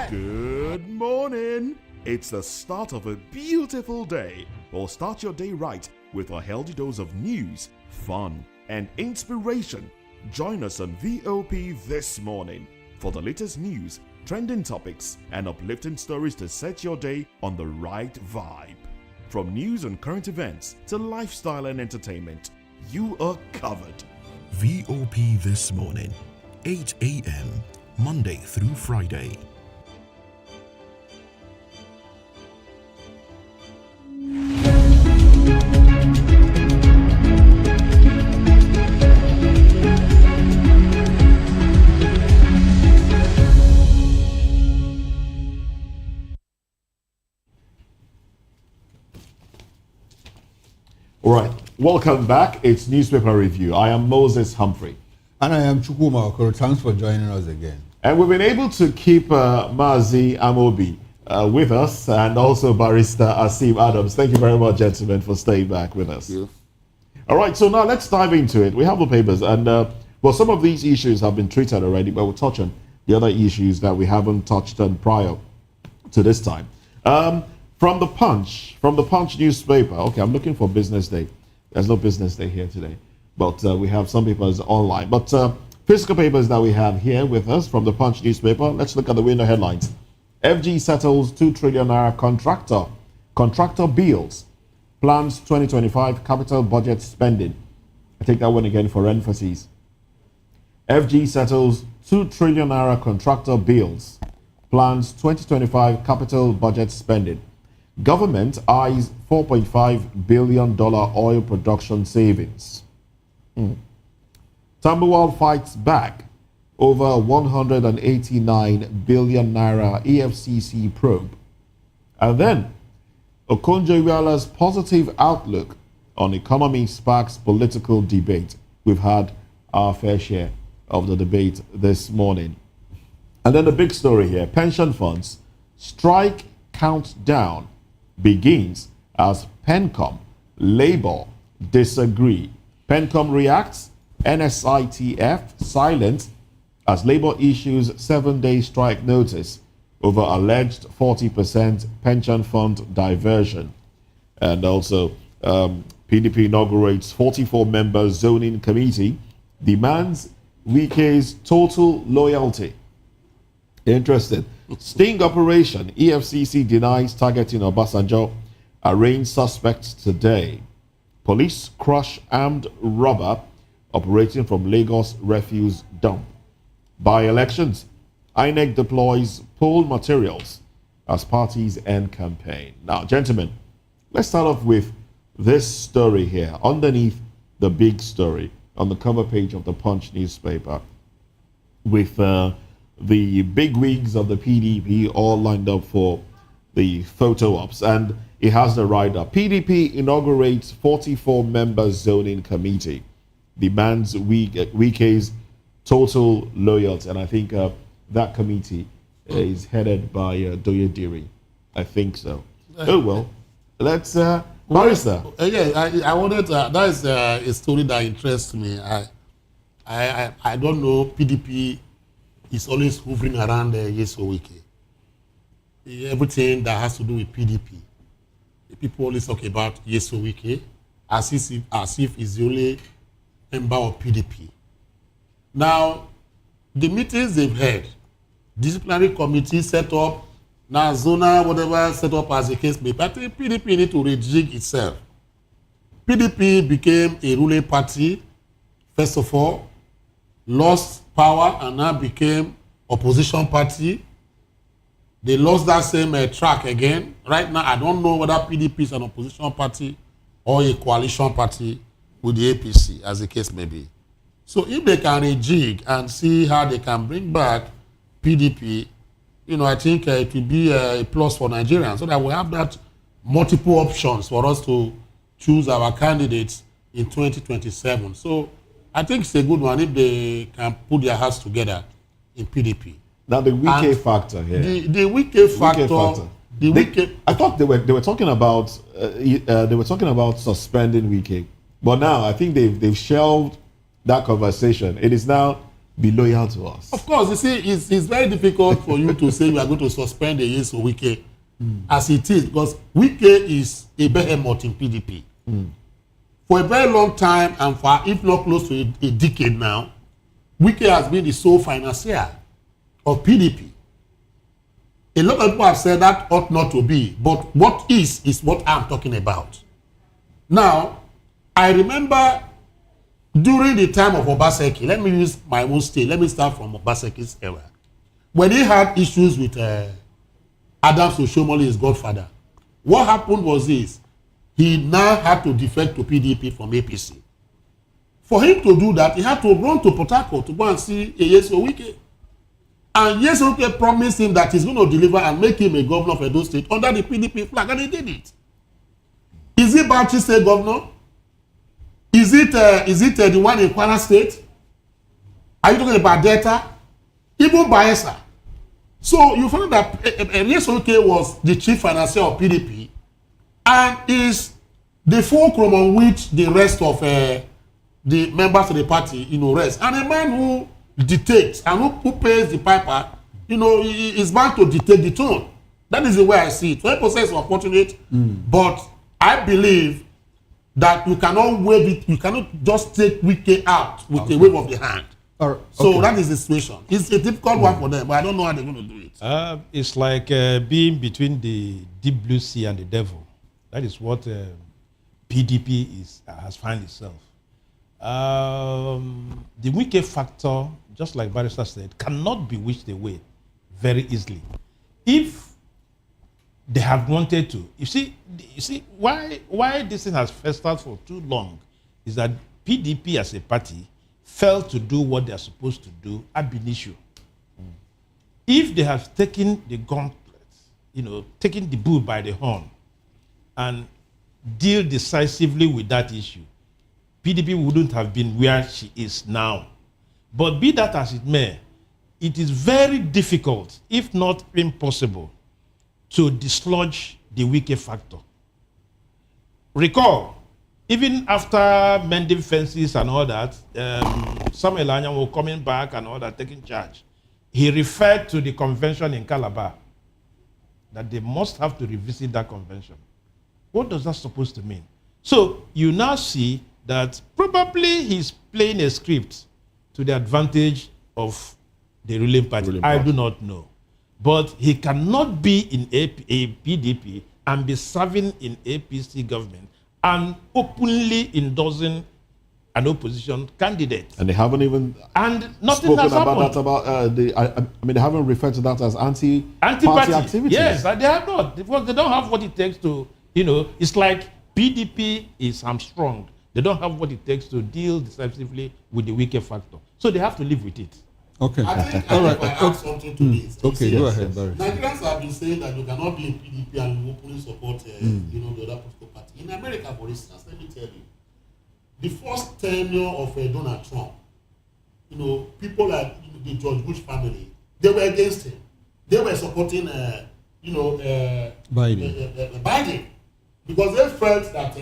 Good morning. It's the start of a beautiful day. Or start your day right with a healthy dose of news, fun, and inspiration. Join us on VOP this morning for the latest news, trending topics, and uplifting stories to set your day on the right vibe. From news and current events to lifestyle and entertainment, you are covered. VOP This Morning, 8 a.m., Monday through Friday. All right, welcome back. It's Newspaper Review. I am Moses Humphrey. And I am Chukwuma Okoro. Thanks for joining us again. And we've been able to keep Mazi Amobi with us and also Barrister Asim Adams. Thank you very much, gentlemen, for staying back with us. Thank you. All right, so now let's dive into it. We have the papers, and well, some of these issues have been treated already, but we'll touch on the other issues that we haven't touched on prior to this time. From the Punch newspaper. Okay, I'm looking for Business Day. There's no Business Day here today, but we have some papers online. But physical papers that we have here with us from the Punch newspaper. Let's look at the window headlines. FG settles 2 trillion naira contractor bills. Plans 2025 capital budget spending. I take that one again for emphasis. FG settles 2 trillion naira contractor bills. Plans 2025 capital budget spending. Government eyes $4.5 billion oil production savings. Tambuwal fights back over 189 billion naira EFCC probe. And then Okonjo-Iweala's positive outlook on economy sparks political debate. We've had our fair share of the debate this morning. And then the big story here, pension funds strike countdown begins as PENCOM, Labour disagree. PENCOM reacts, NSITF silent as Labour issues 7-day strike notice over alleged 40% pension fund diversion. And also, PDP inaugurates 44-member zoning committee, demands Wike's total loyalty. Interested. Sting operation. EFCC denies targeting Obasanjo. Arraigned suspects today. Police crush armed robber operating from Lagos refuse dump. By-elections. INEC deploys poll materials as parties end campaign. Now, gentlemen, let's start off with this story here. Underneath the big story on the cover page of the Punch newspaper with the bigwigs of the PDP all lined up for the photo ops. And it has the write-up. PDP inaugurates 44-member zoning committee. Demands Wike's total loyalty. And I think that committee is headed by Doyediri. I think so. Oh, well. Let's... Barrister. I wanted... that is a story that interests me. I don't know, PDP is always hovering around Yeso Wike. Everything that has to do with PDP, people always talk about Yeso Wike as if he's the only member of PDP. Now, the meetings they've had, disciplinary committee set up, now zona, whatever set up as the case may be, I think PDP need to rejig itself. PDP became a ruling party, first of all, lost power and now became opposition party. They lost that same track again. Right now, I don't know whether PDP is an opposition party or a coalition party with the APC, as the case may be. So if they can rejig and see how they can bring back PDP, I think it will be a plus for Nigerians, so that we have that multiple options for us to choose our candidates in 2027. So I think it's a good one if they can put their hearts together in PDP. Now the Wike factor here. The Wike factor. I thought they were talking about suspending Wike, but now I think they've shelved that conversation. It is now be loyal to us. Of course, you see, it's very difficult for you to say you are going to suspend a Yeso Wike as it is, because Wike is a behemoth in PDP. For a very long time, and for if not close to a decade now, Wike has been the sole financier of PDP. A lot of people have said that ought not to be, but what is what I'm talking about. Now, I remember during the time of Obaseki, let me use my own state, let me start from Obaseki's era. When he had issues with Adams Oshiomhole, his godfather, what happened was this: he now had to defect to PDP from APC. For him to do that, he had to run to Port Harcourt to go and see Yeso Wike. And Yeso Wike promised him that he's going to deliver and make him a governor of Edo State under the PDP flag, and he did it. Is it Bauchi State governor? Is it the one in Kwara State? Are you talking about Delta? Even Bayelsa. So you find that Yeso Wike was the chief financier of PDP and is the fulcrum on which the rest of the members of the party, rest. And a man who dictates and who pays the piper, is bound to dictate the tone. That is the way I see it. 20% is unfortunate, but I believe that you cannot wave it, you cannot just take Wike out with a wave of the hand. So that is the situation. It's a difficult one for them, but I don't know how they're going to do it. It's like being between the deep blue sea and the devil. That is what PDP has found itself. The Wike factor, just like Barrister said, cannot be wished away very easily. If they have wanted to, you see why this thing has festered for too long is that PDP as a party failed to do what they are supposed to do ab initio. If they have taken the gauntlet, taken the bull by the horn and deal decisively with that issue, PDP wouldn't have been where she is now. But be that as it may, it is very difficult, if not impossible, to dislodge the Wike factor. Recall, even after mending fences and all that, Samuel Anyang was coming back and all that, taking charge. He referred to the convention in Calabar, that they must have to revisit that convention. What does that supposed to mean? So you now see that probably he's playing a script to the advantage of the ruling party. I do not know. But he cannot be in a PDP and be serving in APC government and openly endorsing an opposition candidate. And they haven't even nothing has about happened. that they haven't referred to that as anti-party activities. Yes, they have not. Because they don't have what it takes to, it's like PDP is hamstrung. They don't have what it takes to deal decisively with the Wike factor. So they have to live with it. Okay. I think I add something to this. Okay, go ahead, Barry. Nigerians have been saying that you cannot be in PDP and you openly support the other political party. In America, for instance, let me tell you, the first tenure of Donald Trump, people like the George Bush family, they were against him. They were supporting Biden because they felt that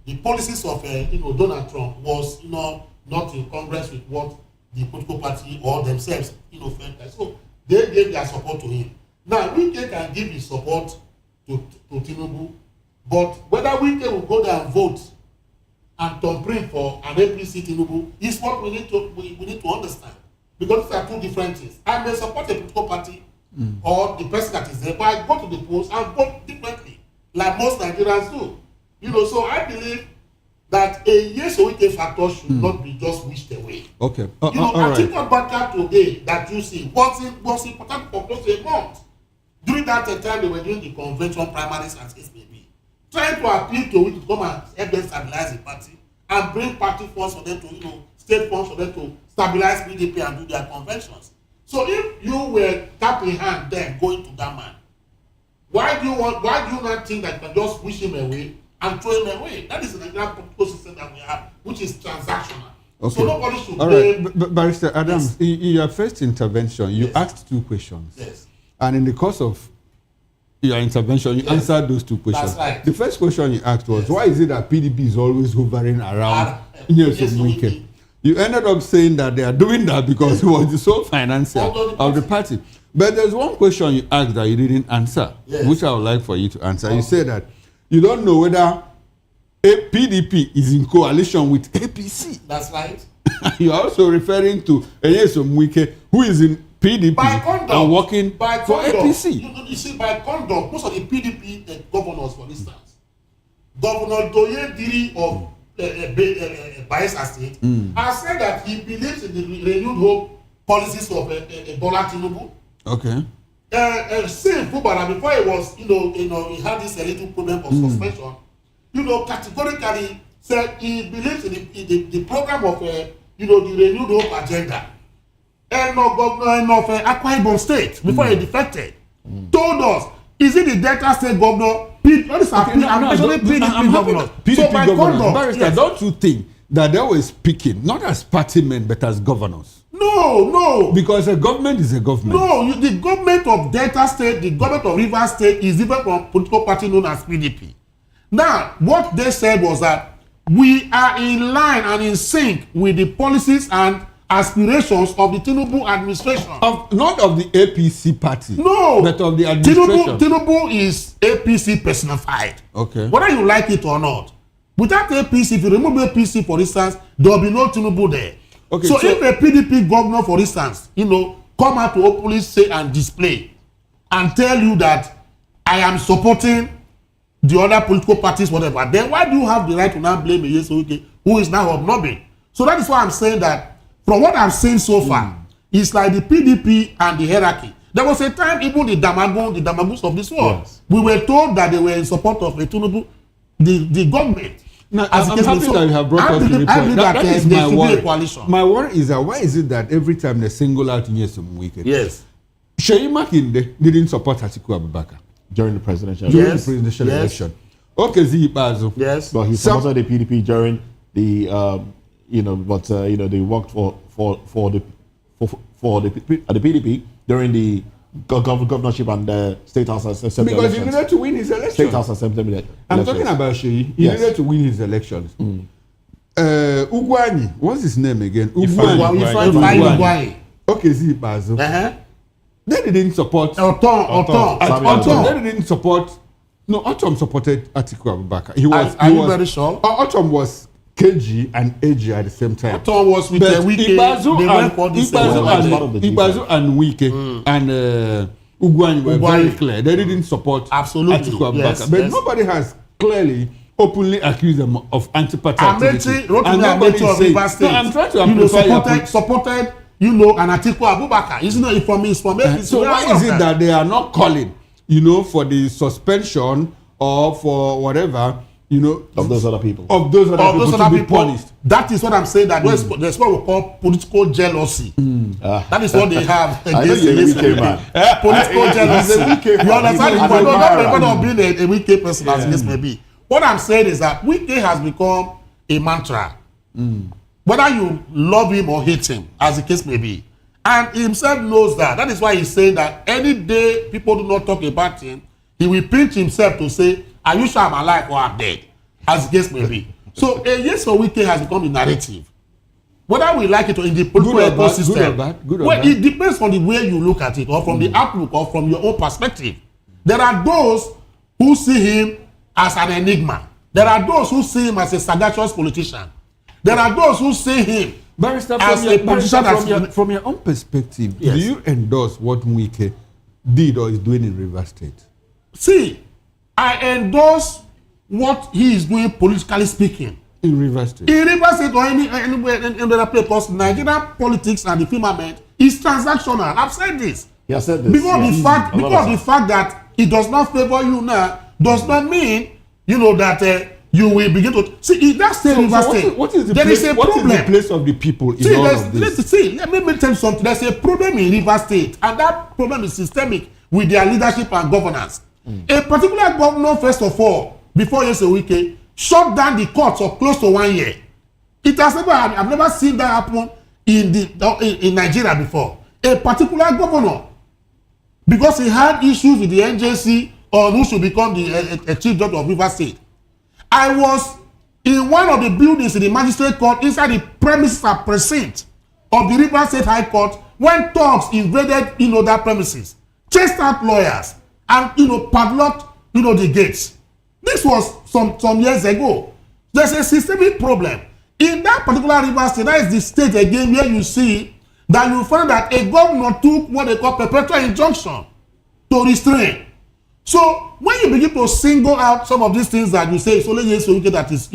the policies of Donald Trump was not in Congress with what the political party or themselves felt like. So they gave their support to him. Now Wike can give his support to Tinubu, but whether Wike will go there and vote and thumbprint for an APC Tinubu is what we need to understand, because these are two different things. I may support a political party or the person that is there, but I go to the polls and vote differently, like most Nigerians do. So I believe that a Yeso Wike factor should not be just wished away. Okay. I think about today that you see was important for close to a month. During that time, they were doing the convention primaries as it may be, trying to appeal to it to come and help them stabilize the party and bring party funds for them to, state funds for them to stabilize PDP and do their conventions. So if you were cap in hand then going to that man, why do you not think that you can just wish him away and throw him away? That is the Nigerian political system that we have, which is transactional. Okay. So nobody should blame. Right. Barrister Adams, in your first intervention, you asked two questions. Yes. And in the course of your intervention, you answered those two questions. That's right. The first question you asked was, why is it that PDP is always hovering around Yeso Wike? You ended up saying that they are doing that because he was the sole financier of the party. But there's one question you asked that you didn't answer, which I would like for you to answer. Okay. You said that you don't know whether PDP is in coalition with APC. That's right. You're also referring to Nyesom Wike, who is in PDP and working for APC. You see, by conduct, most of the PDP governors, for instance, Governor Doye Diri of Bayelsa State has said that he believes in the renewed hope policies of Bola Tinubu. Okay. Same Fubara, before he was, he had this little problem of suspension, categorically said he believes in the program of, the renewed hope agenda. And governor of Akwa Ibom State, before he defected, told us, is it the Delta State governor? PDP governor. PDP governor. Barrister, don't you think that they were speaking not as party men but as governors? No. Because a government is a government. No, the government of Delta State, the government of Rivers State is different from political party known as PDP. Now, what they said was that we are in line and in sync with the policies and aspirations of the Tinubu administration. Not of the APC party. No. But of the administration. Tinubu is APC personified. Okay. Whether you like it or not. Without APC, if you remove APC, for instance, there will be no Tinubu there. Okay, so if a PDP governor, for instance, come out to openly say and display and tell you that I am supporting the other political parties, whatever, then why do you have the right to now blame Nyesom, who is now hobnobbing? So that is why I'm saying that from what I've seen so far, it's like the PDP and the hierarchy. There was a time even the Damagus of this world, we were told that they were in support of Tinubu, the government. Now, I'm happy that you have brought us to the point. That is my worry. My worry is that why is it that every time they single out Nyesom Wike, yes, Seyi Makinde didn't support Atiku Abubakar during the presidential election. Okay, Zibazo. Yes, but he supported the PDP during the they worked for the PDP during the governorship and the state house assembly because elections. He needed to win his election. State house assembly elections. I'm talking about Seyi. He needed to win his elections. Ugwani, what's his name again? Ugwani. Okay, Zibazo. They didn't support Otom. They didn't support. No, Otom supported Atiku Abubakar. Are you very sure? Otom was KG and AG at the same time. Otom was with Wike. Ibazu and Wike and Ugwani were very clear. They didn't support Atiku Abubakar. Yes, but nobody has clearly openly accused them of anti-party activity. Amechi of Rivers State. No, I'm trying to amplify supported an Atiku Abubakar. It's not from APC. So why is it that they are not calling, for the suspension or for whatever, of those other people? Of those other people to be punished. That is what I'm saying. That there's what we call political jealousy. That is what they have against the political jealousy. You understand? Not being a wicked person as this may be. What I'm saying is that Wike has become a mantra. Whether you love him or hate him, as the case may be. And he himself knows that. That is why he's saying that any day people do not talk about him, he will pinch himself to say, are you sure I'm alive or I'm dead? As the case may be. So a yes for Wike has become a narrative. Whether we like it or in the political ecosystem, good or bad. It depends on the way you look at it, or from the outlook, or from your own perspective. There are those who see him as an enigma. There are those who see him as a sagacious politician. There are those who see him as a politician. From your own perspective, do you endorse what Wike did or is doing in Rivers State? See, I endorse what he is doing politically speaking. In Rivers State? In Rivers State or anywhere in other place, because Nigerian politics and the firmament is transactional. I've said this. He has said this. Because the fact that it does not favor you now does not mean, that you will begin to see. That's the Rivers State. What is the place of the people in all of this? Let me tell you something. There's a problem in Rivers State, and that problem is systemic with their leadership and governance. A particular governor, first of all, before Nyesom Wike, shut down the courts for close to 1 year. I've never seen that happen in Nigeria before. A particular governor, because he had issues with the NJC on who should become the chief judge of Rivers State. I was in one of the buildings in the magistrate court inside the premises and precinct of the Rivers State High Court when thugs invaded, that premises, chased out lawyers, and, padlocked, the gates. This was some years ago. There's a systemic problem. In that particular Rivers State, that is the state again where you see that you find that a governor took what they call perpetual injunction to restrain. So when you begin to single out some of these things that you say it's only Yeso that is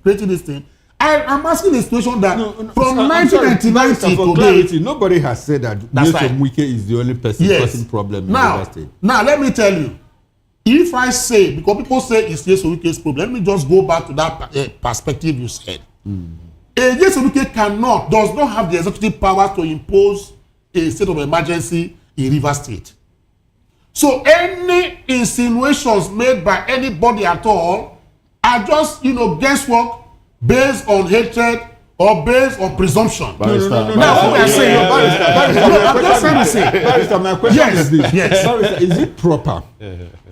creating this thing, I'm asking the situation that from 1999 to today, clarity, nobody has said that Yeso Wike is the only person causing problem in Rivers State. Now let me tell you, if I say, because people say it's Yeso Wike's problem, let me just go back to that perspective you said. Yeso Wike does not have the executive power to impose a state of emergency in Rivers State. So any insinuations made by anybody at all are just, guesswork based on hatred or based on presumption. Barrister, Now, what we are saying, I'm just trying to say. Barrister, my question is this. Yes. Barrister, is it proper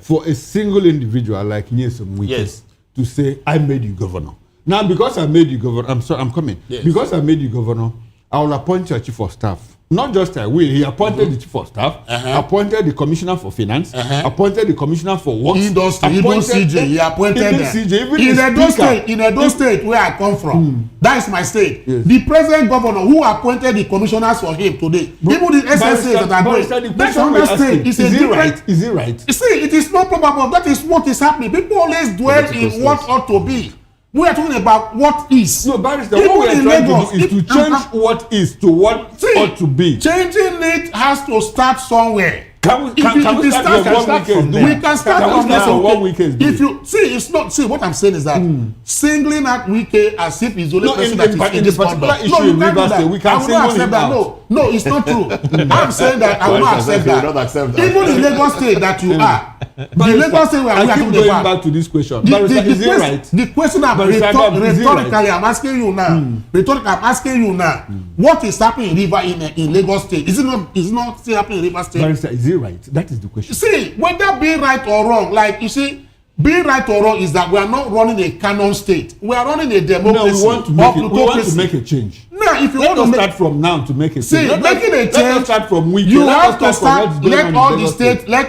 for a single individual like Yeso Wike to say, I made you governor? Now, because I made you governor, I'm coming. Yes. Because I made you governor, I will appoint your chief of staff. Not just I will. He appointed the chief of staff, appointed the commissioner for finance, appointed the commissioner for works, industry, even CJ. He appointed them. CJ, in Edo State, where I come from, that is my state. Yes. The present governor who appointed the commissioners for him today, even the SSA that are going, that's another state. Is it right? Is it right? You see, it is not probable. That is what is happening. People always dwell in what ought to be. We are talking about what is. No, Barrister, what we are trying to do is to change what is to what ought to be. Changing it has to start somewhere. Can we start from there? We can start from there. What Wike is doing. If you see, it's not. See, what I'm saying is that singling out Wike as if he's the only person that is in this particular issue in Rivers State, we can single him out. No, it's not true. I'm saying that I will not accept that. Even in Lagos State that you are. The Lagos State where we are talking about. Back to this question. Is it right? The question rhetorically I'm asking you now. Rhetorically I'm asking you now. What is happening in Lagos State? Is it not still happening in Rivers State? Barrister, is it right? That is the question. See, whether being right or wrong, like you see, being right or wrong is that we are not running a canon state. We are running a democracy. No, we want to make a change. Now, if you let want us start from now to make a change. See, making a change. Let us start from Wike. You have to start. Let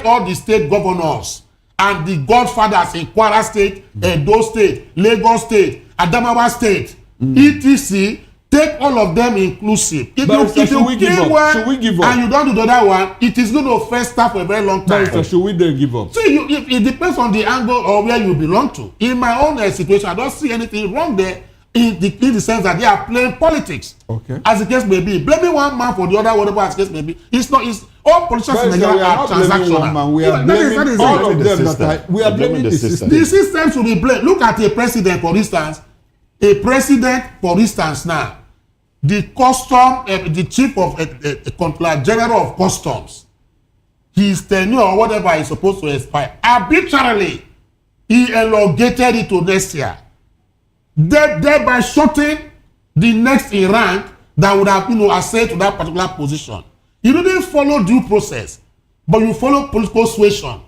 all the state governors and the godfathers in Kwara State, Edo State, Lagos State, Adamawa State, etc. Take all of them inclusive. If you give one and you don't do the other one, it is going to first start for a very long time. So should we then give up? See, it depends on the angle or where you belong to. In my own situation, I don't see anything wrong there in the sense that they are playing politics. Okay. As the case may be. Blaming one man for the other, whatever as the case may be. It's all politicians in Nigeria are transactional. We are blaming all of them. We are blaming the system. The system should be blamed. Look at a president, for instance. A president, for instance, now, the chief of controller general of customs, his tenure or whatever is supposed to expire, arbitrarily, he elongated it to next year, thereby shortening the next in rank that would have, assigned to that particular position. You didn't follow due process, but you follow political suasion.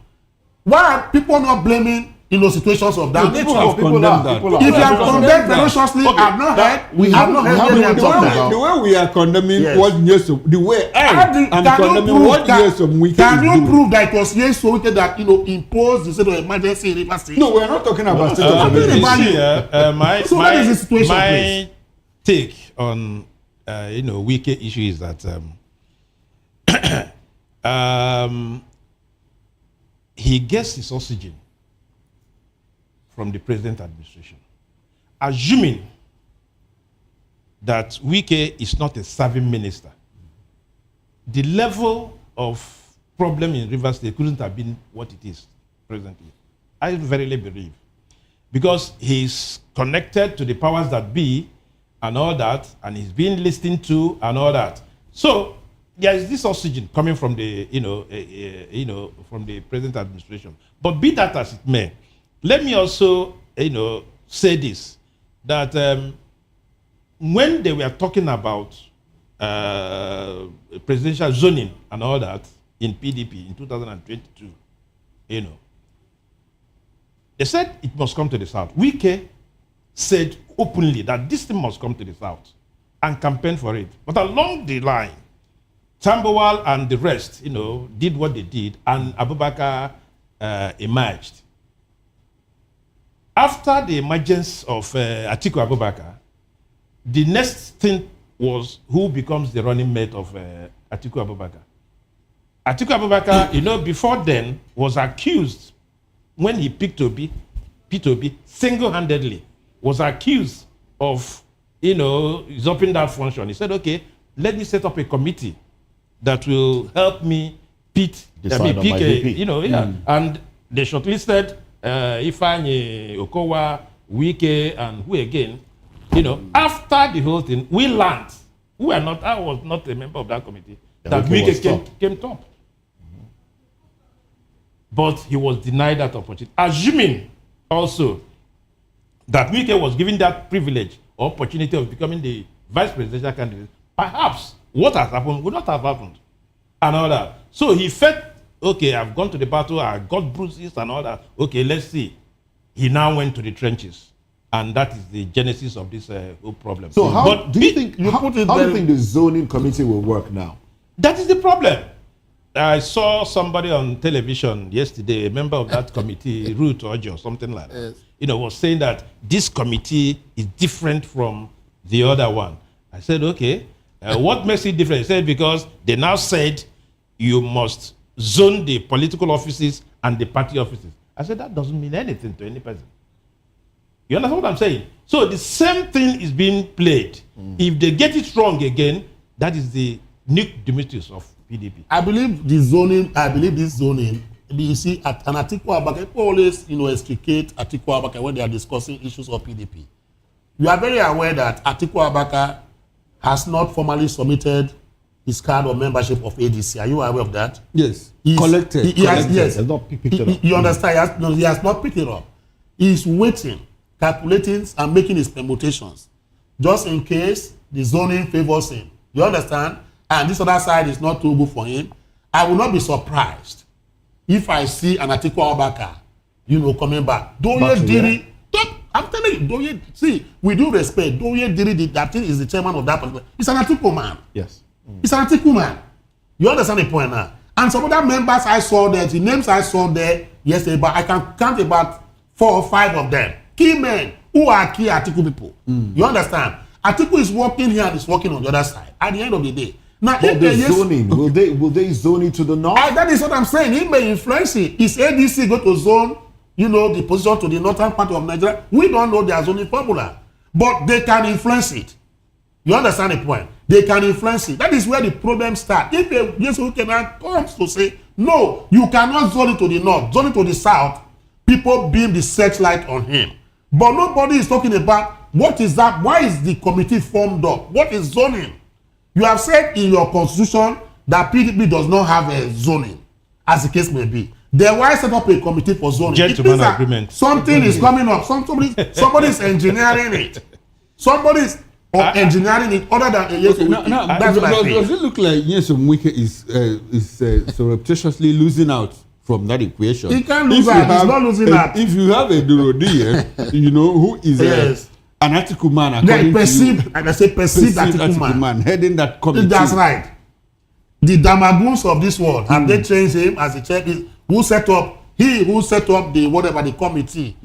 Why are people not blaming situations of that nature? If you have condemned ferociously, I've not heard. We have not heard the way we are condemning what Yeso, the way I'm condemning what Yeso Wike is doing. Can you prove that it was Yeso Wike that imposed the state of emergency in Rivers State? No, we are not talking about state of emergency. So what is the situation, my take on Wike issue is that he gets his oxygen from the present administration. Assuming that Wike is not a serving minister, the level of problem in Rivers State couldn't have been what it is presently. I verily believe. Because he's connected to the powers that be and all that, and he's being listened to and all that. So there is this oxygen coming from the, from the present administration. But be that as it may, let me also, say this, that when they were talking about presidential zoning and all that in PDP in 2022, they said it must come to the south. Wike said openly that this thing must come to the South and campaign for it. But along the line, Tambawal and the rest, did what they did, and Abubakar emerged. After the emergence of Atiku Abubakar, the next thing was who becomes the running mate of Atiku Abubakar. Atiku Abubakar, before then, was accused when he picked Obi, single-handedly, was accused of, usurping that function. He said, okay, let me set up a committee that will help me pick Decide on my VP. And they shortlisted Ifeanyi, Okowa, Wike, and who again? After the whole thing, we learned, I was not a member of that committee, that Wike came top. But he was denied that opportunity, assuming also that Wike was given that privilege or opportunity of becoming the vice presidential candidate. Perhaps what has happened would not have happened and all that. So he felt, okay, I've gone to the battle, I got bruises and all that. Okay, let's see. He now went to the trenches. And that is the genesis of this whole problem. So how do you think the zoning committee will work now? That is the problem. I saw somebody on television yesterday, a member of that committee, Ruth Ojo, something like that, was saying that this committee is different from the other one. I said, okay, what makes it different? He said, because they now said you must zone the political offices and the party offices. I said, that doesn't mean anything to any person. You understand what I'm saying? So the same thing is being played. If they get it wrong again, that is the Nick Demetrius of PDP. I believe this zoning, you see, at an Atiku Abubakar, people always, extricate Atiku Abubakar when they are discussing issues of PDP. You are very aware that Atiku Abubakar has not formally submitted his card or membership of ADC. Are you aware of that? Yes. Collected. Yes. Has not picked it up. You understand? He has not picked it up. He's waiting, calculating, and making his permutations, just in case the zoning favors him. You understand? And this other side is not too good for him. I will not be surprised if I see an Atiku Abubakar, coming back. I'm telling you, see, we do respect. Doye Diri, that thing is the chairman of that particular. He's an Atiku man. Yes. He's an Atiku man. You understand the point now? And some other members I saw there, the names I saw there yesterday, but I can count about 4 or 5 of them. Key men who are key Atiku people. You understand? Atiku is working here and is working on the other side. At the end of the day. Now, but the zoning, will they zone it to the north? That is what I'm saying. He may influence it. Is ADC go to zone, the position to the northern part of Nigeria? We don't know their zoning formula. But they can influence it. You understand the point? They can influence it. That is where the problem starts. If a Yesu cannot comes to say, no, you cannot zone it to the north, zone it to the south, people beam the searchlight on him. But nobody is talking about what is that? Why is the committee formed up? What is zoning? You have said in your constitution that PDP does not have a zoning, as the case may be. Then why set up a committee for zoning? Gentleman agreement. Something is coming up. Somebody's engineering it. Somebody's engineering it other than a yes. Does it look like Nyesom Wike is surreptitiously losing out from that equation? He can't lose out. He's not losing out. If you have a Durodi, who is an Atiku man, perceived Atiku man heading that committee. That's right. The Damaguns of this world, have they changed him as the chair? Who set up the committee or the zoning committee?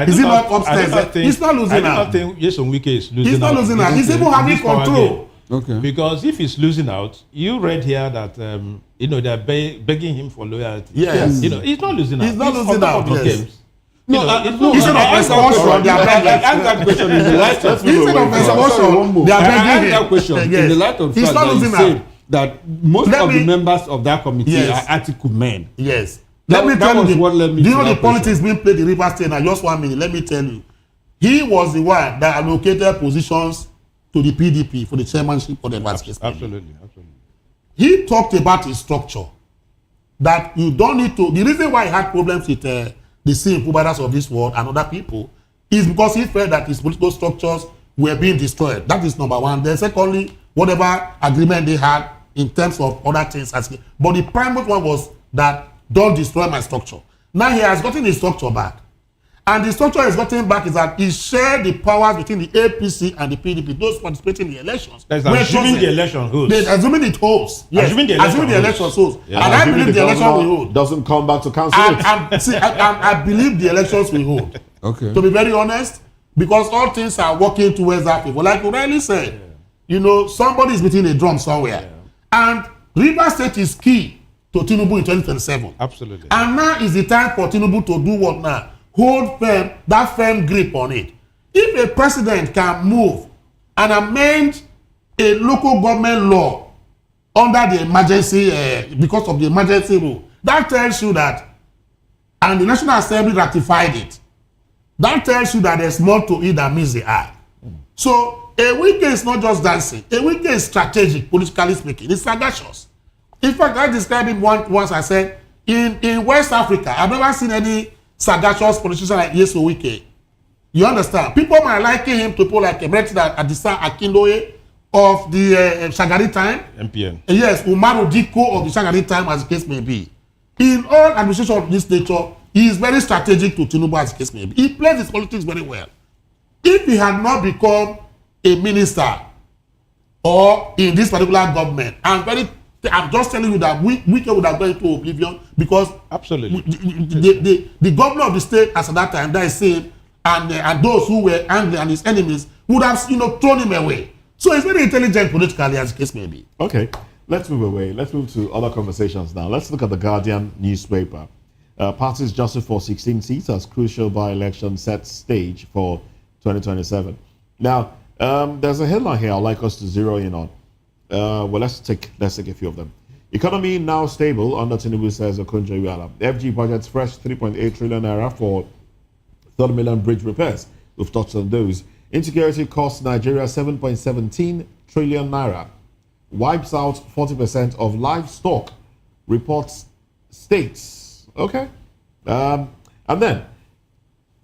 Is he not upstairs? He's not losing out. I don't think Nyesom Wike is losing out. He's not losing out. He's even having control. Okay. Because if he's losing out, you read here that they're begging him for loyalty. Yes. He's not losing out. He's not losing out. Yes. Instead of extortion, they are begging. That question in the light of Instead of extortion, they are begging. That question in the light of fact that you said that most of the members of that committee are Atiku men. Yes. Let me tell you, do you know the politics being played in Rivers State? Now, just 1 minute. Let me tell you, he was the one that allocated positions to the PDP for the chairmanship of the vice president. Absolutely. He talked about his structure. That you don't need to. The reason why he had problems with the simple brothers of this world and other people is because he felt that his political structures were being destroyed. That is number one. Then secondly, whatever agreement they had in terms of other things. But the primary one was that don't destroy my structure. Now he has gotten his structure back. And the structure he's gotten back is that he shared the powers between the APC and the PDP, those participating in the elections. That's assuming the election holds. Assuming it holds. Yes. Assuming the election holds. Yeah. And I believe the election will hold. Doesn't come back to council. I believe the elections will hold. Okay. To be very honest, because all things are working towards that people. Like O'Reilly said, you know, somebody is beating a drum somewhere. And Rivers State is key to Tinubu in 2027. Absolutely. And now is the time for Tinubu to do what now? Hold that firm grip on it. If a president can move and amend a local government law under the emergency, because of the emergency rule, that tells you that, and the National Assembly ratified it, that tells you that there's more to it than meets the eye. So a weekend is not just dancing. A weekend is strategic, politically speaking. It's sagacious. In fact, I described it once. I said, in West Africa, I've never seen any sagacious politician like Yeso Wike. You understand? People might liken him to people like Emeritida Adisa Akindoye of the Shagari time. MPN. Yes, Umaru Diko of the Shagari time, as the case may be. In all administration of this nature, he is very strategic to Tinubu, as the case may be. He plays his politics very well. If he had not become a minister or in this particular government, I'm just telling you that Wike would have gone into oblivion, because absolutely the governor of the state as at that time, that is him, and those who were angry and his enemies would have thrown him away. So he's very intelligent politically, as the case may be. Okay, let's move away. Let's move to other conversations now. Let's look at the Guardian newspaper. Parties jostle for 16 seats as crucial by-election sets stage for 2027. Now, there's a headline here I'd like us to zero in on. Well, let's take a few of them. Economy now stable under Tinubu, says Okonjo-Iweala. FG budgets fresh 3.8 trillion naira for 30 million bridge repairs. We've touched on those. Insecurity costs Nigeria 7.17 trillion naira. Wipes out 40% of livestock, reports states. Okay. And then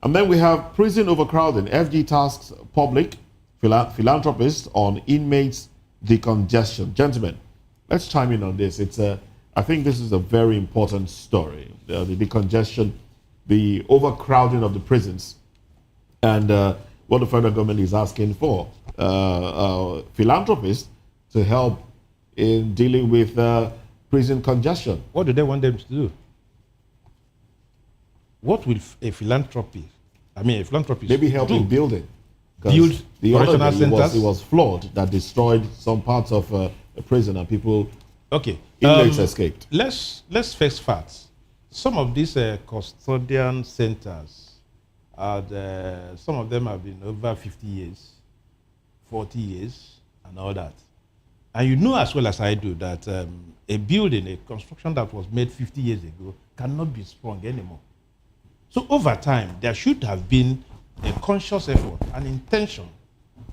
we have prison overcrowding. FG tasks public philanthropists on inmates decongestion. Gentlemen, let's chime in on this. I think this is a very important story. The decongestion, the overcrowding of the prisons, and what the federal government is asking for philanthropists to help in dealing with prison congestion. What do they want them to do? What will a philanthropist maybe help in building? Build the correctional centers. It was flawed that destroyed some parts of a prison, and people inmates escaped. Let's face facts. Some of these custodian centers, some of them have been over 50 years, 40 years, and all that. And you know as well as I do that a building, a construction that was made 50 years ago cannot be sprung anymore. So over time, there should have been a conscious effort, an intention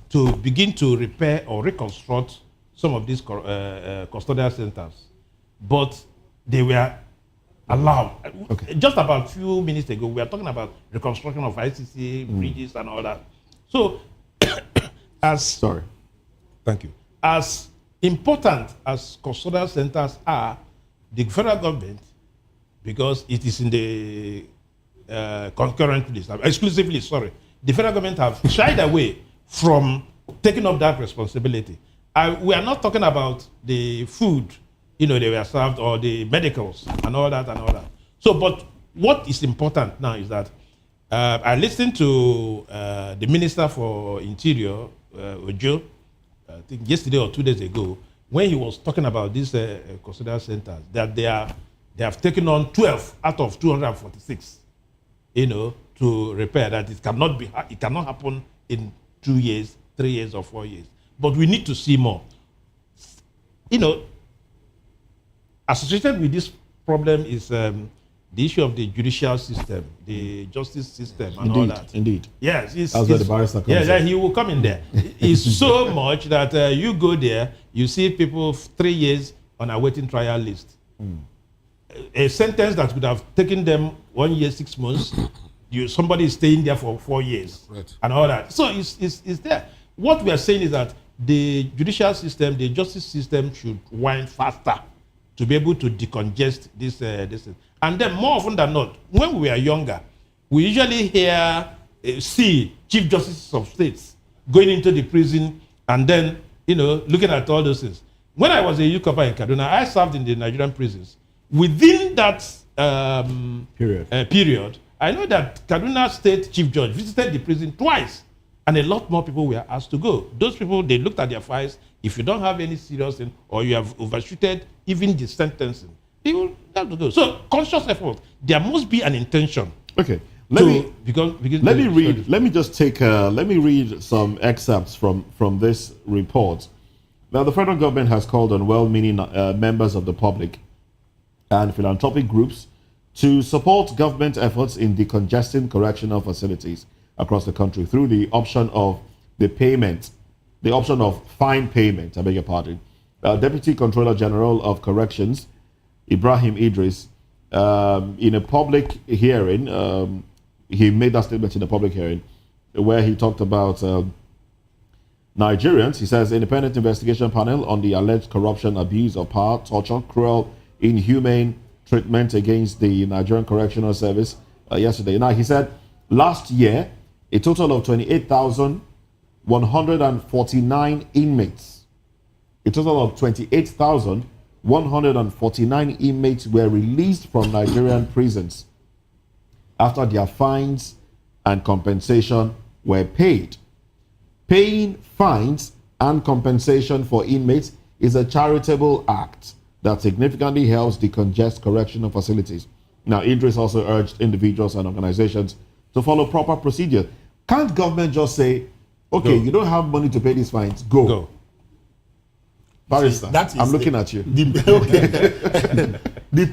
to begin to repair or reconstruct some of these custodial centers. But they were allowed. Okay. Just about a few minutes ago, we were talking about reconstruction of ICC, bridges, and all that. So, thank you. As important as custodial centers are, the federal government, because it is in the concurrent list, exclusively, the federal government have shied away from taking up that responsibility. We are not talking about the food, they were served, or the medicals and all that. So, but what is important now is that I listened to the Minister for Interior, Ojo, I think yesterday or 2 days ago, when he was talking about these custodial centers, that they have taken on 12 out of 246. To repair that. It cannot happen in 2 years, 3 years, or 4 years. But we need to see more. Associated with this problem is the issue of the judicial system, the justice system, and all that. Indeed. Yes. That's where the barrister comes in. He will come in there. It's so much that you go there, you see people 3 years on a waiting trial list. A sentence that would have taken them 1 year, 6 months, somebody is staying there for 4 years, and all that. So it's there. What we are saying is that the judicial system, the justice system, should wind faster to be able to decongest this. And then more often than not, when we were younger, we usually see chief justices of states going into the prison and then, looking at all those things. When I was a youth corper in Kaduna, I served in the Nigerian prisons. Within that period, I know that Kaduna State Chief Judge visited the prison twice, and a lot more people were asked to go. Those people, they looked at their files. If you don't have any serious thing, or you have overshooted even the sentencing, they will have to go. So, conscious effort. There must be an intention. Okay. Let me read some excerpts from this report. Now, the federal government has called on well-meaning members of the public and philanthropic groups to support government efforts in decongesting correctional facilities across the country through the option of fine payment. I beg your pardon. Deputy Controller General of Corrections, Ibrahim Idris, in a public hearing, he made that statement in a public hearing where he talked about Nigerians. He says, independent investigation panel on the alleged corruption, abuse of power, torture, cruel, inhumane treatment against the Nigerian Correctional Service yesterday. Now, he said last year, a total of 28,149 inmates, were released from Nigerian prisons after their fines and compensation were paid. Paying fines and compensation for inmates is a charitable act that significantly helps decongest correctional facilities. Now, Idris also urged individuals and organizations to follow proper procedure. Can't government just say, okay, you don't have money to pay these fines, go. Barrister, I'm looking at you. The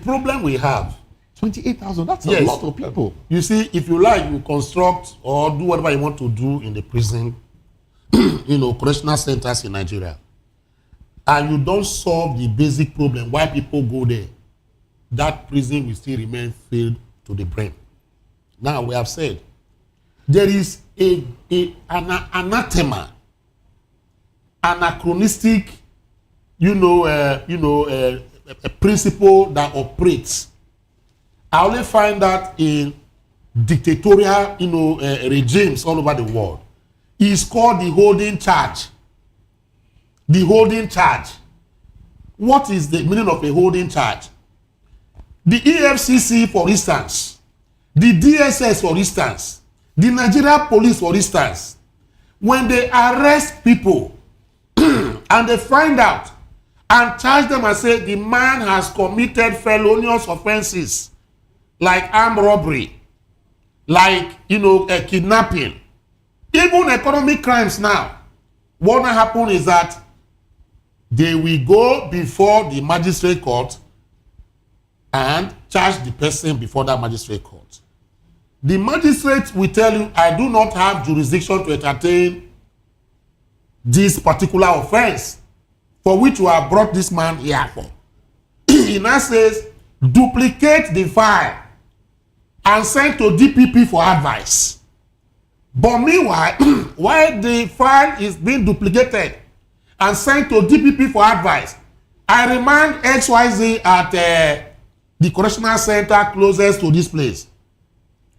problem we have, 28,000, that's a lot of people. You see, if you like, you construct or do whatever you want to do in the prison, correctional centers in Nigeria, and you don't solve the basic problem why people go there, that prison will still remain filled to the brim. Now, we have said, there is an anathema, anachronistic, a principle that operates. I only find that in dictatorial, regimes all over the world. It's called the holding charge. The holding charge. What is the meaning of a holding charge? The EFCC, for instance, the DSS, for instance, the Nigeria police, for instance, when they arrest people and they find out and charge them and say the man has committed felonious offenses like armed robbery, like, kidnapping, even economic crimes now, what will happen is that they will go before the magistrate court and charge the person before that magistrate court. The magistrate will tell you, I do not have jurisdiction to entertain this particular offense for which you have brought this man here for. He now says, duplicate the file and send to DPP for advice. But meanwhile, while the file is being duplicated and sent to DPP for advice, I remind XYZ at the correctional center closest to this place.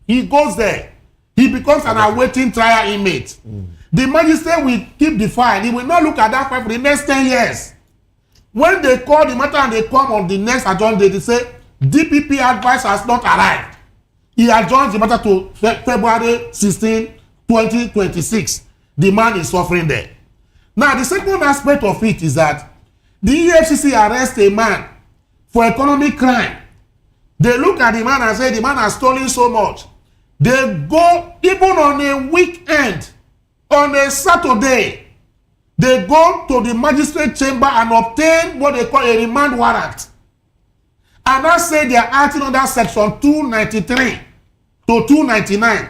He goes there. He becomes an awaiting trial inmate. The magistrate will keep the file. He will not look at that file for the next 10 years. When they call the matter and they come on the next adjourned day, they say, DPP advice has not arrived. He adjourns the matter to February 16, 2026. The man is suffering there. Now, the second aspect of it is that the EFCC arrests a man for economic crime. They look at the man and say the man has stolen so much. They go, even on a weekend, on a Saturday, they go to the magistrate chamber and obtain what they call a remand warrant. And I say they are acting under section 293 to 299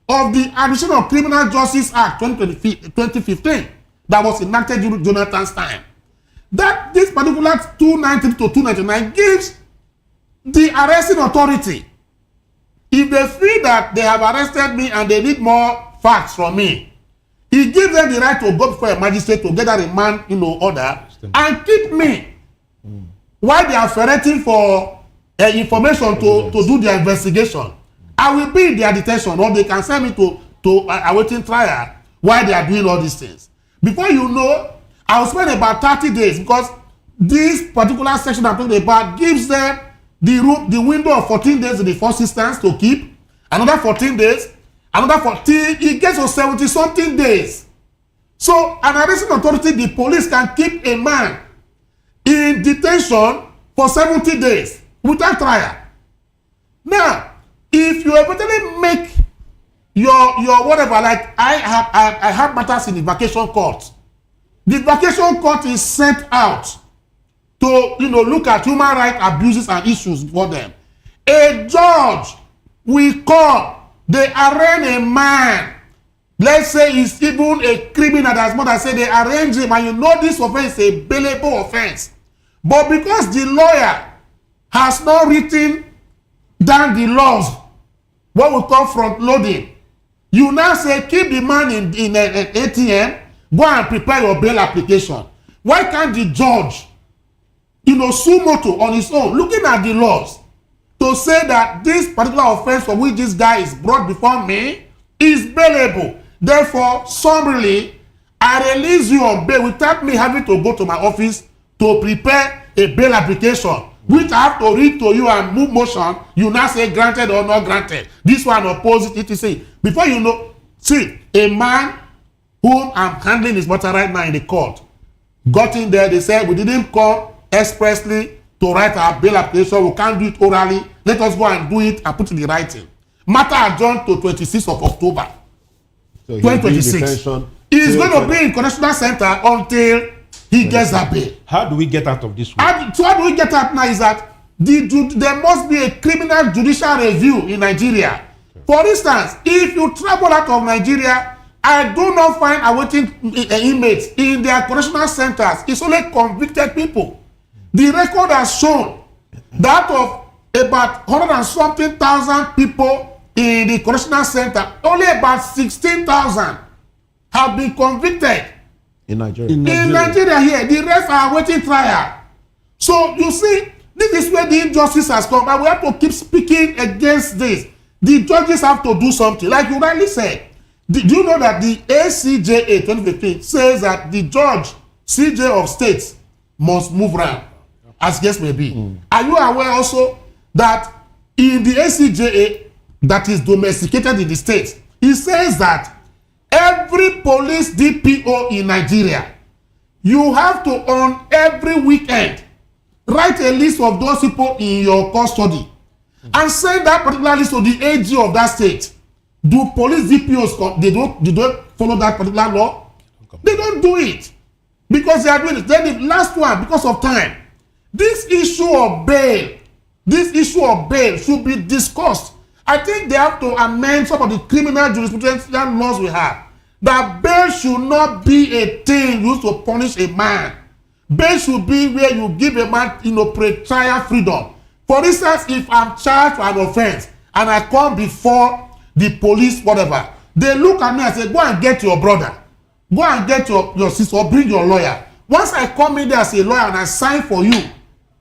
of the Additional Criminal Justice Act 2015 that was enacted during Jonathan's time. That this particular 293 to 299 gives the arresting authority, if they feel that they have arrested me and they need more facts from me, he gives them the right to go before a magistrate to get a remand, order and keep me while they are ferreting for information to do their investigation. I will be in their detention, or they can send me to awaiting trial while they are doing all these things. Before you know, I will spend about 30 days, because this particular section I'm talking about gives them the window of 14 days in the first instance to keep, another 14 days, another 14, it gets to 70 something days. So an arresting authority, the police, can keep a man in detention for 70 days without trial. Now, if you eventually make your whatever, like I have matters in the vacation court. The vacation court is sent out to look at human rights abuses and issues for them. A judge will come, they arraign a man. Let's say he's even a criminal, that's more than say they arrange him, and you know this offense is a bailable offense. But because the lawyer has not written down the laws, what we call front loading, you now say keep the man in an ATM, go and prepare your bail application. Why can't the judge, suo motu on his own, looking at the laws, to say that this particular offense for which this guy is brought before me is bailable? Therefore, summarily, I release you on bail without me having to go to my office to prepare a bail application, which I have to read to you and move motion. You now say granted or not granted. This one opposite etc. Before you know, see, a man whom I'm handling his matter right now in the court got in there. They said we didn't come expressly to write our bail application. We can't do it orally. Let us go and do it and put it in the writing. Matter adjourned to 26th of October. So 2026. He's going to be in correctional center until he gets that bail. How do we get out of this one? So how do we get out now is that there must be a criminal judicial review in Nigeria. Okay. For instance, if you travel out of Nigeria, I do not find awaiting inmates in their correctional centers. It's only convicted people. The record has shown that of about 100 and something thousand people in the correctional center, only about 16,000 have been convicted. In Nigeria. In Nigeria here, the rest are awaiting trial. So you see, this is where the injustice has come, and we have to keep speaking against this. The judges have to do something. Like you rightly said, do you know that the ACJA 2015 says that the judge, CJ of states, must move around, as case may be. Are you aware also that in the ACJA that is domesticated in the states, it says that every police DPO in Nigeria, you have to, on every weekend, write a list of those people in your custody and send that particular list to the AG of that state. Do police DPOs, they don't follow that particular law? They don't do it because they are doing it. Then the last one, because of time, this issue of bail should be discussed. I think they have to amend some of the criminal jurisprudential laws we have. That bail should not be a thing used to punish a man. Bail should be where you give a man, pre-trial freedom. For instance, if I'm charged for an offense and I come before the police, whatever, they look at me and say, go and get your brother. Go and get your sister, or bring your lawyer. Once I come in there as a lawyer and I sign for you,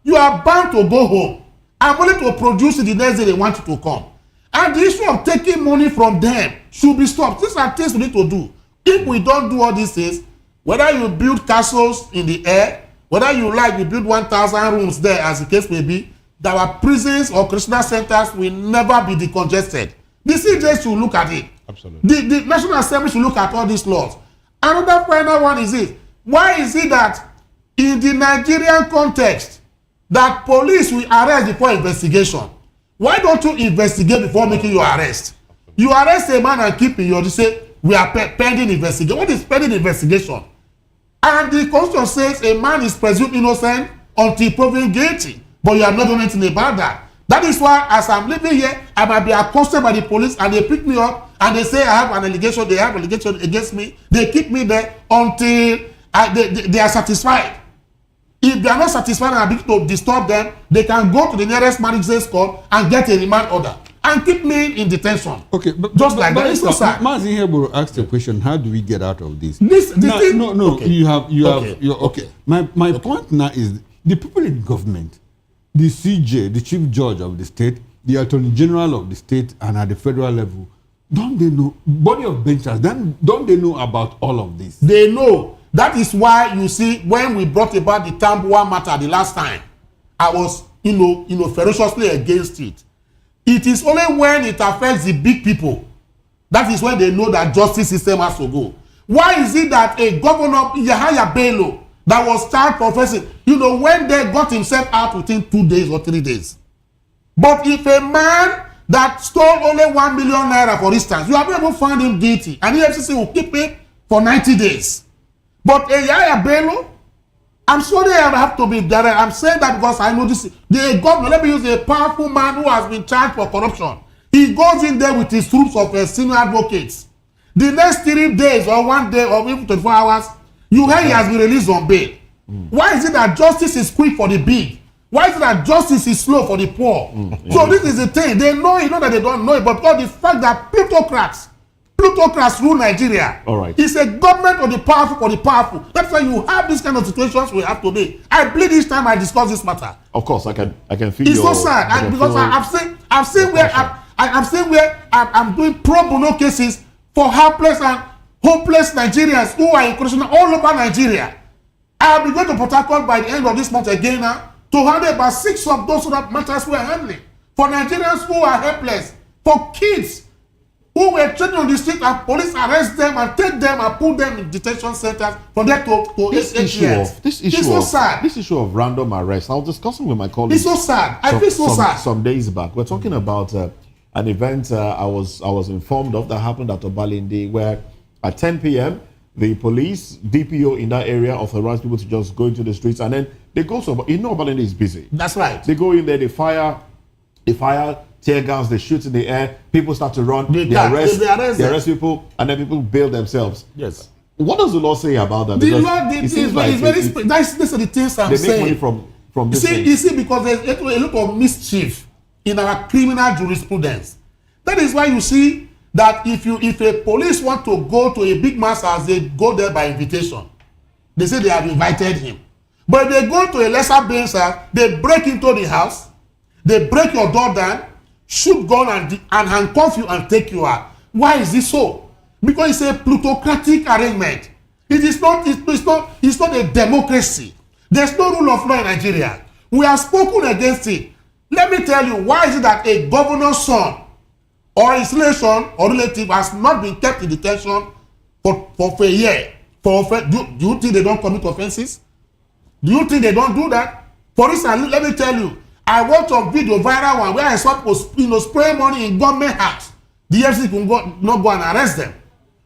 you are bound to go home. I'm only to produce it the next day they want you to come. And the issue of taking money from them should be stopped. These are things we need to do. If we don't do all these things, whether you build castles in the air, whether you build 1,000 rooms there, as the case may be, that our prisons or correctional centers will never be decongested. The CJ should look at it. Absolutely. The National Assembly should look at all these laws. Another final one is this. Why is it that in the Nigerian context that police will arrest before investigation? Why don't you investigate before making your arrest? You arrest a man and keep him, you say, we are pending investigation. What is pending investigation? And the Constitution says a man is presumed innocent until proven guilty. But you have not done anything about that. That is why, as I'm living here, I might be accosted by the police and they pick me up and they say I have an allegation, they have an allegation against me. They keep me there until they are satisfied. If they are not satisfied and I begin to disturb them, they can go to the nearest magistrate's court and get a remand order and keep me in detention. Okay, but like that. It's so sad. Mazin Heboro asked a question: how do we get out of this? No. Okay. Okay. My point now is the people in government, the CJ, the chief judge of the state, the Attorney General of the state and at the federal level, don't they know, body of benchers, then don't they know about all of this? They know. That is why you see when we brought about the Tambuwa matter the last time, I was, ferociously against it. It is only when it affects the big people that is when they know that justice system has to go. Why is it that a governor, Yahaya Bello, that was charged professing, when they got himself out within 2 days or 3 days? But if a man that stole only 1 million naira, for instance, you have never found him guilty, and the FCC will keep him for 90 days. But a Yahaya Bello, I'm sorry I have to be direct. I'm saying that because I know this. The governor, let me use a powerful man who has been charged for corruption. He goes in there with his troops of senior advocates. The next 3 days or 1 day or even 24 hours, you hear he has been released on bail. Why is it that justice is quick for the big? Why is it that justice is slow for the poor? So this is the thing. They know that they don't know it, but because the fact that plutocrats rule Nigeria. All right. It's a government of the powerful for the powerful. That's why you have these kind of situations we have today. I bleed each time I discuss this matter. Of course, I can feel. It's so sad because I've seen where I'm doing pro bono cases for helpless and hopeless Nigerians who are in corruption all over Nigeria. I'll be going to Port Harcourt by the end of this month again now to handle about 6 of those other matters we are handling. For Nigerians who are helpless, for kids who were training on the street and police arrest them and take them and put them in detention centers for them to this issue of random arrest. I was discussing with my colleagues. It's so sad. I feel so sad. Some days back, we're talking about an event I was informed of that happened at Obalende, where at 10 p.m. the police DPO in that area authorized people to just go into the streets, and then they go so Obalende is busy. That's right. They go in there, they fire tear gas, they shoot in the air, people start to run, they arrest people, and then people bail themselves. Yes. What does the law say about that? The law is very these are the things I'm saying. They make money from this thing. You see, because there's a lot of mischief in our criminal jurisprudence. That is why you see that if a police want to go to a big man's house, they go there by invitation. They say they have invited him. But if they go to a lesser man's house, they break into the house, they break your door down, shoot gun and handcuff you and take you out. Why is this so? Because it's a plutocratic arrangement. It's not a democracy. There's no rule of law in Nigeria. We have spoken against it. Let me tell you, why is it that a governor's son or his relation or relative has not been kept in detention for a year? Do you think they don't commit offenses? Do you think they don't do that? For instance, let me tell you, I watched a video viral one where I saw people spray money in government house. The FCC can not go and arrest them.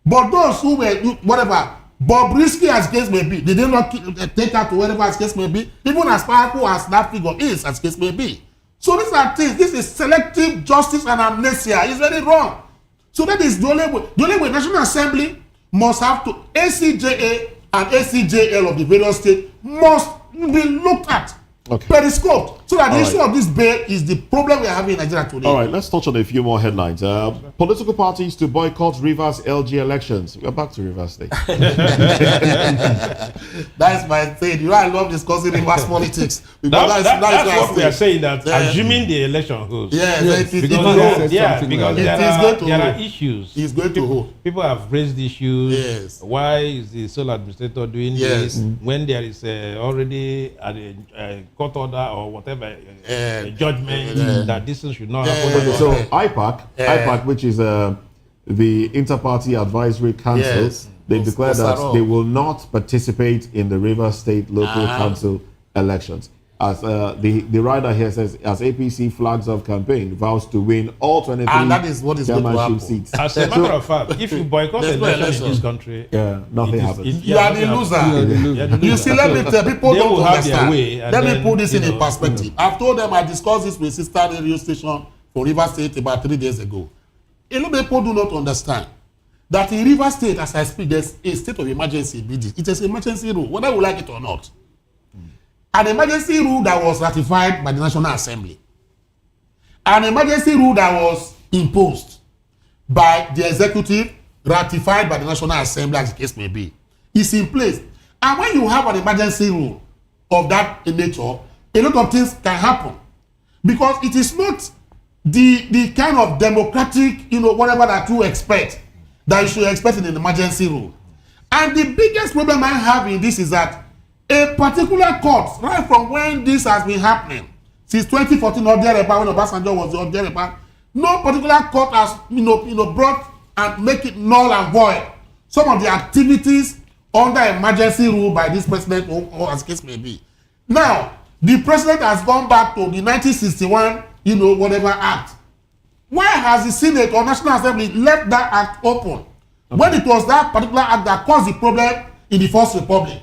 But those who were, whatever, Bobrisky as case may be, they did not take her to wherever as case may be, even as powerful as that figure is as case may be. So these are things, this is selective justice and amnesia. It's very wrong. So that is the only way. The only way National Assembly must have to, ACJA and ACJL of the various states must be looked at. Okay. Periscope. So that the issue of this bail is the problem we are having in Nigeria today. All right, let's touch on a few more headlines. Political parties to boycott Rivers LG elections. We're back to Rivers State. That's my thing. I love discussing Rivers politics. That's what we are saying, that assuming the election holds. Because there are issues. He's going to hold. People have raised issues. Yes. Why is the sole administrator doing this when there is already a court order or whatever a judgment that this should not happen? So IPAC, which is the Inter-Party Advisory Council, they declared that they will not participate in the Rivers State Local Council elections. As the rider here says, as APC flags of campaign vows to win all 23 and that is what is going to happen. seats. As a matter of fact, if you boycott elections in this country, nothing happens. You are the loser. You see, let me tell people don't understand. Let me put this in a perspective. I've told them, I discussed this with sister radio station for Rivers State about 3 days ago. A lot of people do not understand that in Rivers State, as I speak, there's a state of emergency. It is an emergency rule, whether we like it or not. An emergency rule that was ratified by the National Assembly. An emergency rule that was imposed by the executive, ratified by the National Assembly, as the case may be, is in place. And when you have an emergency rule of that nature, a lot of things can happen. Because it is not the kind of democratic, whatever that you expect, that you should expect in an emergency rule. And the biggest problem I have in this is that a particular court, right from when this has been happening, since 2014 or thereabout, when Obasanjo was or thereabout, no particular court has brought and make it null and void some of the activities under emergency rule by this president, or as case may be. Now, the president has gone back to the 1961, whatever act. Why has the Senate or National Assembly left that act open? When it was that particular act that caused the problem in the First Republic.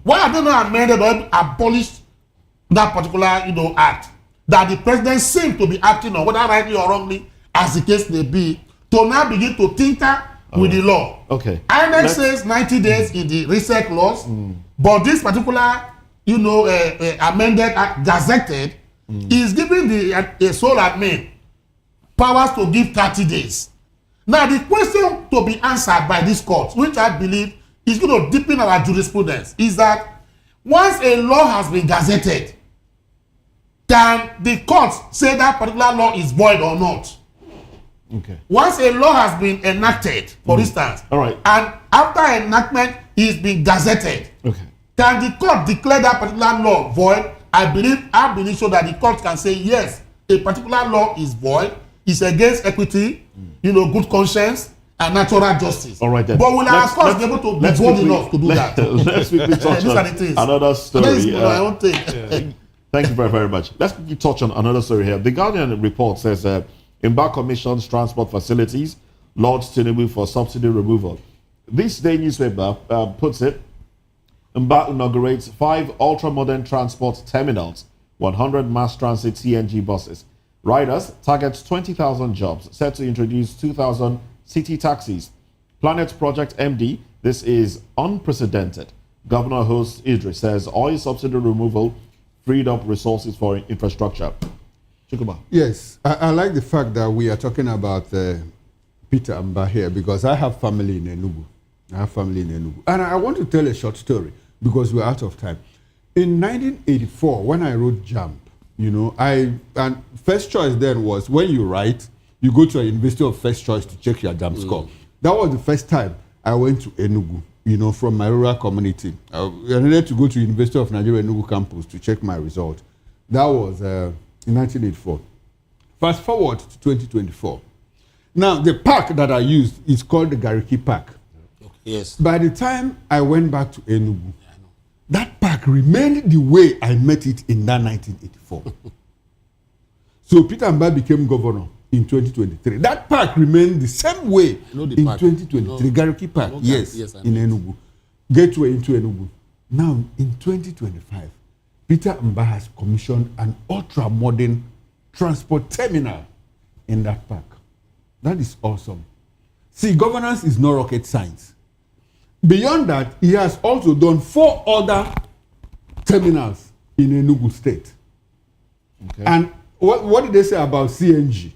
Why have they not amended or abolished that particular act that the president seemed to be acting on, whether rightly or wrongly, as the case may be, to now begin to tinker with the law? Okay. INEC says 90 days in the reset laws, but this particular amended act, gazetted, is giving the sole admin powers to give 30 days. Now, the question to be answered by this court, which I believe is going to deepen our jurisprudence, is that once a law has been gazetted, can the court say that particular law is void or not? Okay. Once a law has been enacted, for instance, all right, and after enactment is being gazetted, okay, can the court declare that particular law void? I believe so that the court can say yes, a particular law is void, is against equity, good conscience, and natural justice. All right then. But will our courts be able to be bold enough to do that? Let's quickly touch on another story. I won't take. Thank you very, very much. Let's quickly touch on another story here. The Guardian report says Embark commissions transport facilities, lauds Tinubu for subsidy removal. This day newspaper puts it, Embark inaugurates 5 ultra-modern transport terminals, 100 mass transit CNG buses. Riders targets 20,000 jobs, set to introduce 2,000 city taxis. Planet Project MD, this is unprecedented. Governor Host Idris says oil subsidy removal freed up resources for infrastructure. Chukwuma. Yes, I like the fact that we are talking about Peter Mba here, because I have family in Enugu. And I want to tell a short story because we're out of time. In 1984, when I wrote JAMB, and first choice then was, when you write, you go to a university of first choice to check your JAMB score. That was the first time I went to Enugu, from my rural community. I needed to go to University of Nigeria Enugu campus to check my result. That was in 1984. Fast forward to 2024. Now, the park that I used is called the Gariki Park. Yes. By the time I went back to Enugu, that park remained the way I met it in that 1984. So Peter Mba became governor in 2023. That park remained the same way in park. 2023. Gariki Park, yes, in Enugu. Gateway into Enugu. Now, in 2025, Peter Mba has commissioned an ultra-modern transport terminal in that park. That is awesome. See, governance is not rocket science. Beyond that, he has also done 4 other terminals in Enugu State. Okay. And what did they say about CNG?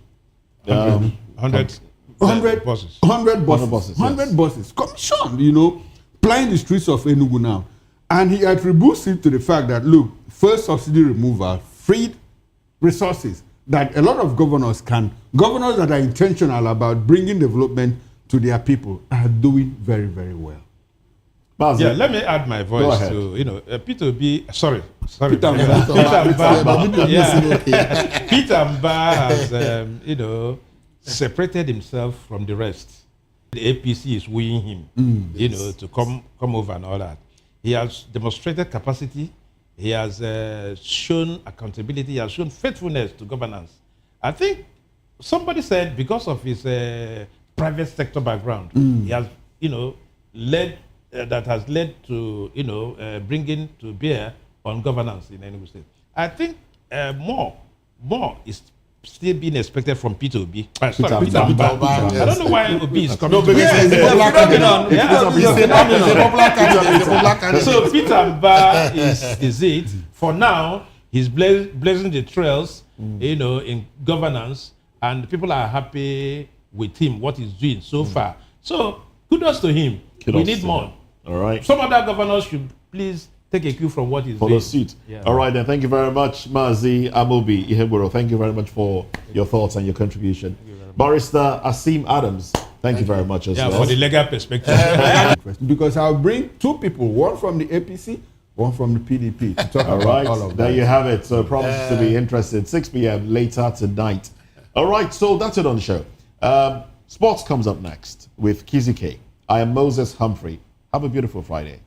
100 buses. 100 buses. 100 buses. Commissioned, plying the streets of Enugu now. And he attributes it to the fact that, look, first subsidy removal freed resources that a lot of governors that are intentional about bringing development to their people are doing very, very well. Yeah, let me add my voice to, Peter B. Sorry. Peter Mba has, separated himself from the rest. The APC is wooing him, to come over and all that. He has demonstrated capacity. He has shown accountability. He has shown faithfulness to governance. I think somebody said because of his private sector background, he has, that has led to, bringing to bear on governance in Enugu State. I think more is still being expected from Peter Obi. Peter Mba. I don't know why Obi is coming. So Peter Mba is it. For now, he's blazing the trails, in governance, and people are happy with him, what he's doing so far. So kudos to him. We need more. All right. Some other governors should please take a cue from what he's Follow doing. suit. Yeah. All right, then. Thank you very much, Mazi Amobi Iheburo. Thank you very much for your thoughts and your contribution. Barrister Asim Adams, thank you very much as Yeah, well. for the legal perspective. Because I'll bring two people, one from the APC, one from the PDP, to talk All about right, all of there that. you have it. So promises to be interested. 6 p.m. later tonight. All right, so that's it on the show. Sports comes up next with Kizzy K. I am Moses Humphrey. Have a beautiful Friday.